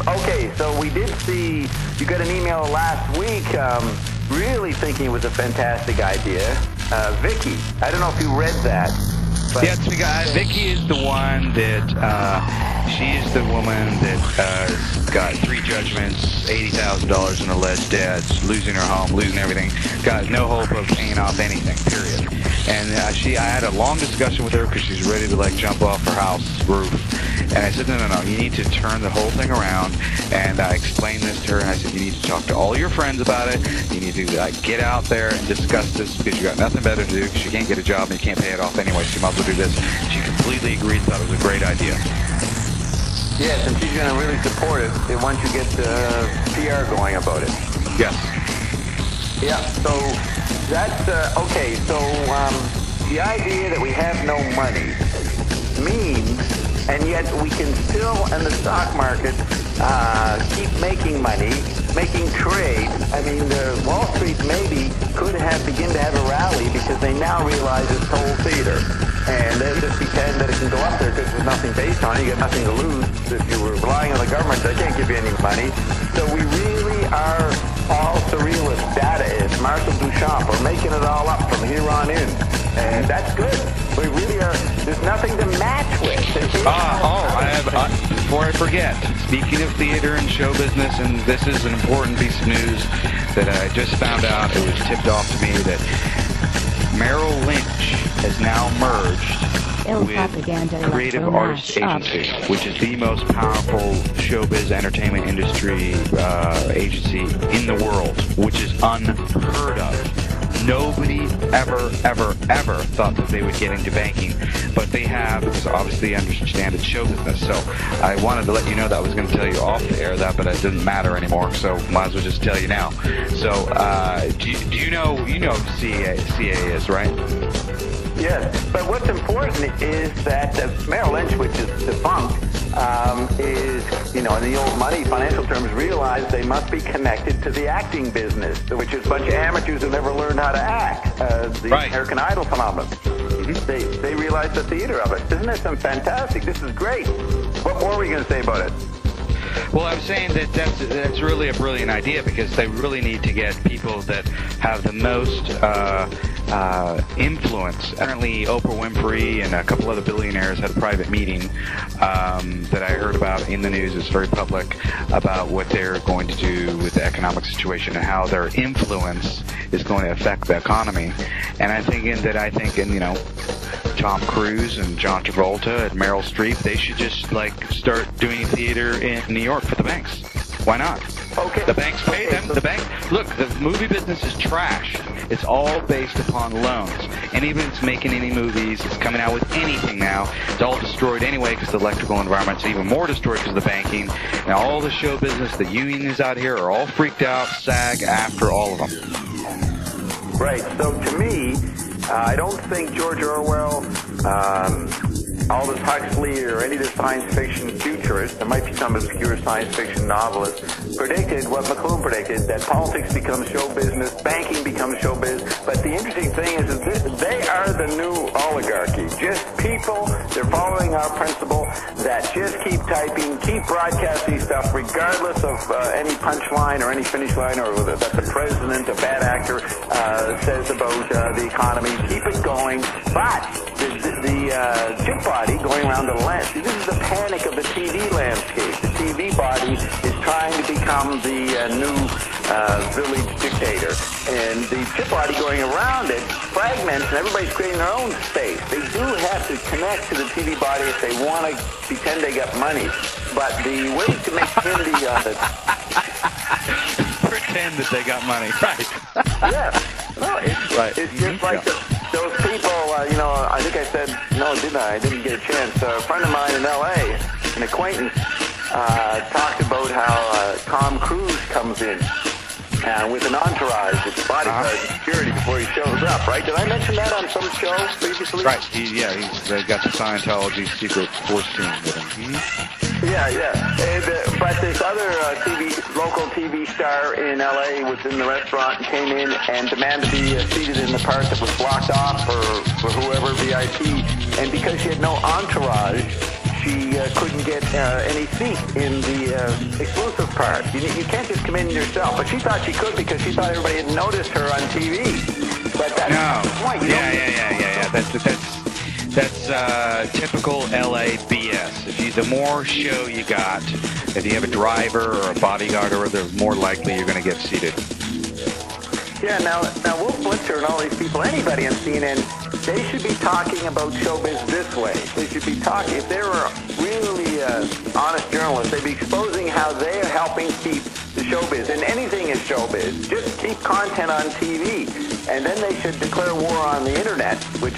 Okay, so we did see, you got an email last week, really thinking it was a fantastic idea. Vicky, I don't know if you read that. But yes, Vicky is the one that, she is the woman that got 3 judgments, $80,000 in alleged debts, losing her home, losing everything, got no hope of paying off anything, period. And I had a long discussion with her because she's ready to like jump off her house roof. And I said, no, you need to turn the whole thing around. And I explained this to her, and I said, you need to talk to all your friends about it. You need to get out there and discuss this because you got nothing better to do because you can't get a job and you can't pay it off anyway, so you might as well do this. She completely agreed, thought it was a great idea. Yes, and she's going to really support it once you get the PR going about it. Yes. Yeah, so that's, okay, so the idea that we have no money means, and yet we can still, in the stock market, keep making money, making trade. I mean, Wall Street maybe could begin to have a rally because they now realize it's total theater. And they just pretend that it can go up there because there's nothing based on it. You got nothing to lose. If you were relying on the government, they can't give you any money. So we really are all surrealist data is. Marshall Duchamp. We're making it all up from here on in. And that's good. We really are. There's nothing to match with. Before I forget, speaking of theater and show business, and this is an important piece of news that I just found out. It was tipped off to me that Merrill Lynch has now merged with Creative Artists Agency, which is the most powerful showbiz entertainment industry agency in the world, which is unheard of. Nobody ever thought that they would get into banking, but they have, because obviously they understand it's show business. So I wanted to let you know that. I was going to tell you off the air that, but it didn't matter anymore, so might as well just tell you now. So do you know CA is, right? Yes, but what's important is that Merrill Lynch, which is defunct, is, in the old money financial terms, realize they must be connected to the acting business, which is a bunch of amateurs who never learned how to act. The right. American Idol phenomenon. Mm-hmm. They realize the theater of it. Isn't this fantastic? This is great. What more are we going to say about it? Well, I'm saying that's really a brilliant idea because they really need to get people that have the most influence. Apparently, Oprah Winfrey and a couple other billionaires had a private meeting that I heard about in the news. It's very public about what they're going to do with the economic situation and how their influence is going to affect the economy. And I think Tom Cruise and John Travolta and Meryl Streep, they should just start doing theater in New York for the banks. Why not? Okay. The banks pay them. The bank. Look, the movie business is trash. It's all based upon loans. And even if it's making any movies, it's coming out with anything now. It's all destroyed anyway because the electrical environment's even more destroyed because of the banking. And all the show business, the unions out here are all freaked out, SAG after all of them. Right. So to me, I don't think George Orwell, Aldous Huxley, or any of the science fiction futurists, there might be some obscure science fiction novelists, predicted what McLuhan predicted, that politics becomes show business, banking becomes show business. But the interesting thing is they are the new oligarchy. Just people, they're following our principle that just keep typing, keep broadcasting stuff regardless of any punchline or any finish line or that the president, a bad actor, says about the economy. Keep it going. But the chip body going around the landscape, this is the panic of the TV landscape. The TV body is trying to become the new village dictator. And the chip body going around it fragments, and everybody's creating their own space. They do have to connect to the TV body if they want to pretend they got money. But the way to make candy on it... Pretend that they got money, right. Yeah. No, it's just like those people, I think I said, no, didn't I? I didn't get a chance. A friend of mine in L.A., an acquaintance, talked about how Tom Cruise comes in with an entourage, with bodyguard and security before he shows up, right? Did I mention that on some show previously? Right. He's got the Scientology secret force team with him. Yeah. And, but this other local TV star in L.A. was in the restaurant and came in and demanded to be seated in the part that was blocked off for whoever VIP. And because she had no entourage, she couldn't get any seat in the exclusive part. You can't just come in yourself. But she thought she could because she thought everybody had noticed her on TV. But that's not the point. Yeah. That's typical LA BS. The more show you got, if you have a driver or a bodyguard, or the more likely you're going to get seated. Yeah, now Wolf Blitzer and all these people, anybody on CNN, they should be talking about showbiz this way. They should be talking, if they were really honest journalists, they'd be exposing how they are helping keep the showbiz, and anything is showbiz. Just keep content on TV, and then they should declare war on the internet, which